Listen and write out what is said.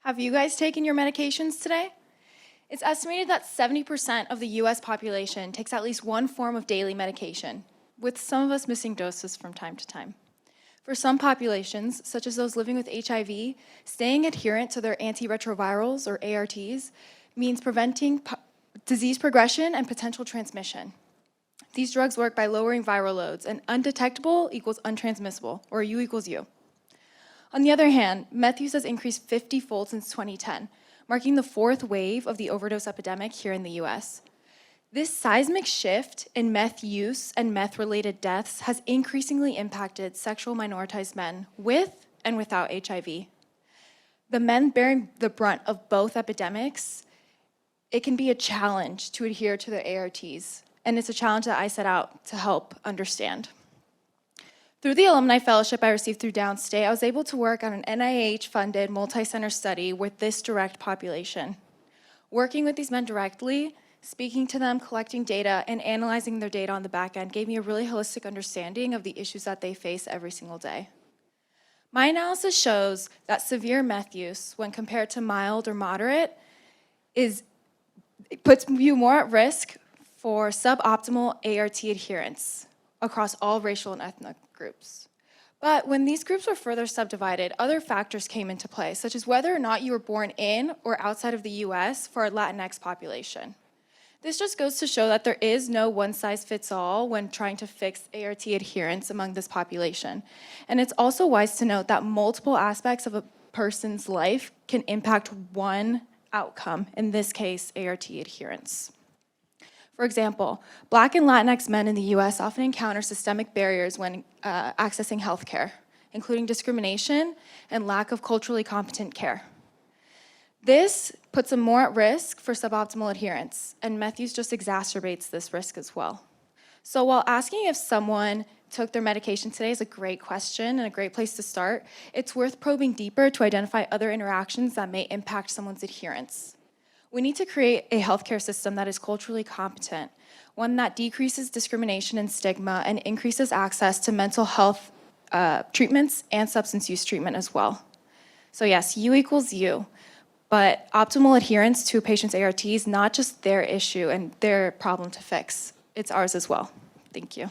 Have you guys taken your medications today? It's estimated that 70% of the US population takes at least one form of daily medication, with some of us missing doses from time to time. For some populations, such as those living with HIV, staying adherent to their antiretrovirals, or ARTs, means preventing disease progression and potential transmission. These drugs work by lowering viral loads, and undetectable equals untransmissible, or U equals U. On the other hand, meth use has increased 50-fold since 2010, marking the fourth wave of the overdose epidemic here in the US. This seismic shift in meth use and meth-related deaths has increasingly impacted sexual minoritized men with and without HIV. The men bearing the brunt of both epidemics, it can be a challenge to adhere to their ARTs, and it's a challenge that I set out to help understand. Through the alumni fellowship I received through Downstate, I was able to work on an NIH-funded multi-center study with this direct population. Working with these men directly, speaking to them, collecting data, and analyzing their data on the back end gave me a really holistic understanding of the issues that they face every single day. My analysis shows that severe meth use, when compared to mild or moderate, puts you more at risk for suboptimal ART adherence across all racial and ethnic groups. But when these groups were further subdivided, other factors came into play, such as whether or not you were born in or outside of the US for a Latinx population. This just goes to show that there is no one-size-fits-all when trying to fix ART adherence among this population. And it's also wise to note that multiple aspects of a person's life can impact one outcome, in this case, ART adherence. For example, Black and Latinx men in the US often encounter systemic barriers when accessing healthcare, including discrimination and lack of culturally competent care. This puts them more at risk for suboptimal adherence, and meth use just exacerbates this risk as well. So while asking if someone took their medication today is a great question and a great place to start, it's worth probing deeper to identify other interactions that may impact someone's adherence. We need to create a healthcare system that is culturally competent, one that decreases discrimination and stigma and increases access to mental health treatments and substance use treatment as well. So yes, U equals U, but optimal adherence to a patient's ART is not just their issue and their problem to fix, it's ours as well. Thank you.